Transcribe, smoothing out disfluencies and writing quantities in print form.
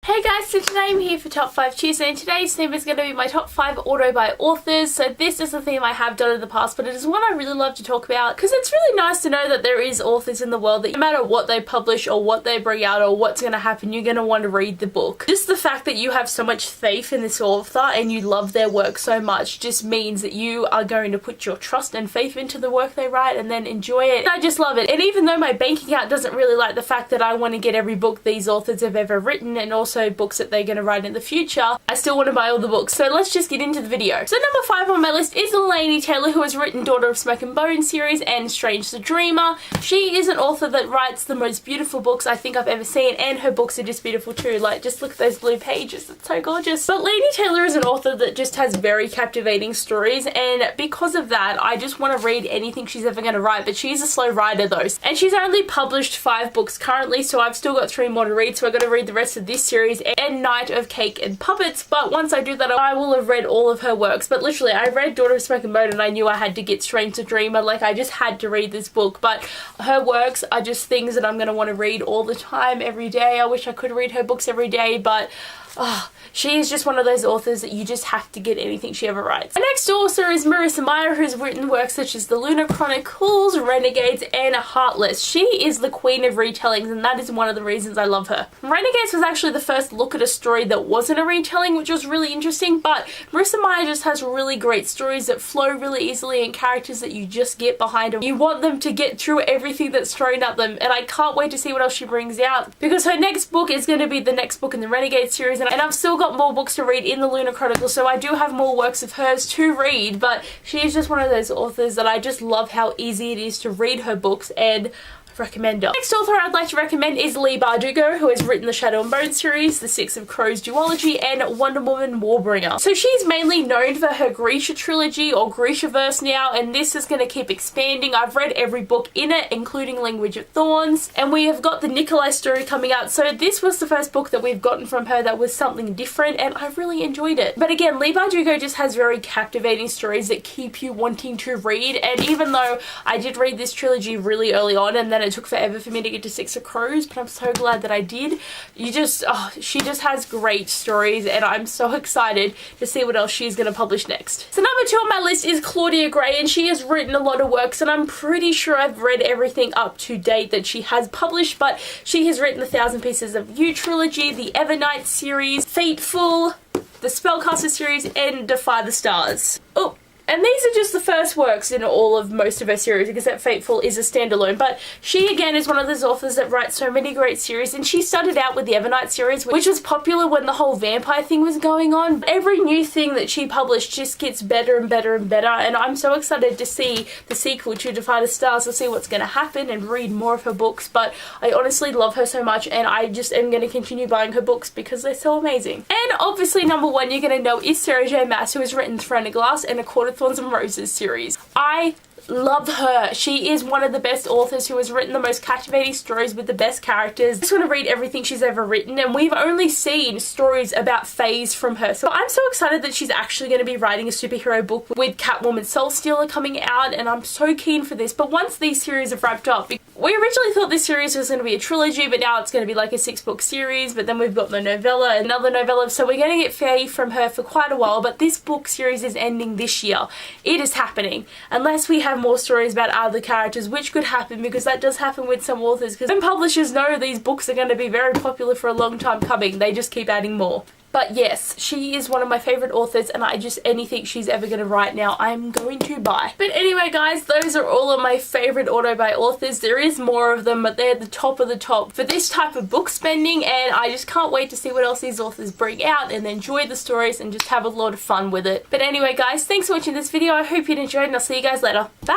Hey guys, so today I'm here for Top 5 Tuesday, and today's theme is going to be my top 5 auto by authors. So this is a theme I have done in the past, but it is one I really love to talk about because it's really nice to know that there is authors in the world that no matter what they publish or what they bring out or what's going to happen, you're going to want to read the book. Just the fact that you have so much faith in this author and you love their work so much just means that you are going to put your trust and faith into the work they write and then enjoy it. And I just love it. And even though my bank account doesn't really like the fact that I want to get every book these authors have ever written and also books that they're going to write in the future, I still want to buy all the books. So let's just get into the video. So number 5 on my list is Laini Taylor, who has written Daughter of Smoke and Bone series and Strange the Dreamer. She is an author that writes the most beautiful books I think I've ever seen, and her books are just beautiful too. Like, just look at those blue pages, it's so gorgeous. But Laini Taylor is an author that just has very captivating stories, and because of that I just want to read anything she's ever going to write. But she's a slow writer though, and she's only published 5 books currently, so I've still got 3 more to read, so I've got to read the rest of this series and Night of Cake and Puppets. But once I do that, I will have read all of her works. But literally, I read Daughter of Smoke and Bone and I knew I had to get Strange the Dreamer. Like, I just had to read this book. But her works are just things that I'm going to want to read all the time, every day. I wish I could read her books every day, but she is just one of those authors that you just have to get anything she ever writes. The next author is Marissa Mayer, who's written works such as The Lunar Chronicles, Renegades, and Heartless. She is the queen of retellings, and that is one of the reasons I love her. Renegades was actually the first look at a story that wasn't a retelling, which was really interesting, but Marissa Mayer just has really great stories that flow really easily and characters that you just get behind them. You want them to get through everything that's thrown at them, and I can't wait to see what else she brings out, because her next book is going to be the next book in the Renegade series, and I've still got more books to read in the Lunar Chronicles, so I do have more works of hers to read. But she is just one of those authors that I just love how easy it is to read her books and recommend her. Next author I'd like to recommend is Leigh Bardugo, who has written the Shadow and Bone series, the Six of Crows duology, and Wonder Woman Warbringer. So she's mainly known for her Grisha trilogy, or Grishaverse now, and this is going to keep expanding. I've read every book in it, including Language of Thorns, and we have got the Nikolai story coming out. So this was the first book that we've gotten from her that was something different, and I really enjoyed it. But again, Leigh Bardugo just has very captivating stories that keep you wanting to read, and even though I did read this trilogy really early on, and then it took forever for me to get to Six of Crows, but I'm so glad that I did. She just has great stories, and I'm so excited to see what else she's going to publish next. So number 2 on my list is Claudia Gray, and she has written a lot of works, and I'm pretty sure I've read everything up to date that she has published. But she has written the Thousand Pieces of You trilogy, the Evernight series, Fateful, the Spellcaster series, and Defy the Stars. Oh, and these are just the first works in all of most of her series, because that Fateful is a standalone. But she, again, is one of those authors that writes so many great series, and she started out with the Evernight series, which was popular when the whole vampire thing was going on. Every new thing that she published just gets better and better and better, and I'm so excited to see the sequel to Defy the Stars, to see what's going to happen and read more of her books. But I honestly love her so much, and I just am going to continue buying her books because they're so amazing. And obviously number 1 you're going to know is Sarah J Maas, who has written Throne of Glass and A Court of Thorns and Roses series. I love her. She is one of the best authors who has written the most captivating stories with the best characters. I just want to read everything she's ever written, and we've only seen stories about fays from her. So I'm so excited that she's actually going to be writing a superhero book with Catwoman Soul Stealer coming out, and I'm so keen for this. But once these series have wrapped up, we originally thought this series was going to be a trilogy, but now it's going to be like a 6-book series. But then we've got the novella, another novella, so we're going to get fae from her for quite a while. But this book series is ending this year. It is happening, unless we have more stories about other characters, which could happen, because that does happen with some authors, because when publishers know these books are going to be very popular for a long time coming, they just keep adding more. But yes, she is one of my favourite authors, and anything she's ever going to write now, I'm going to buy. But anyway guys, those are all of my favourite auto by authors. There is more of them, but they're the top of the top for this type of book spending, and I just can't wait to see what else these authors bring out and enjoy the stories and just have a lot of fun with it. But anyway guys, thanks for watching this video. I hope you enjoyed, and I'll see you guys later. Bye!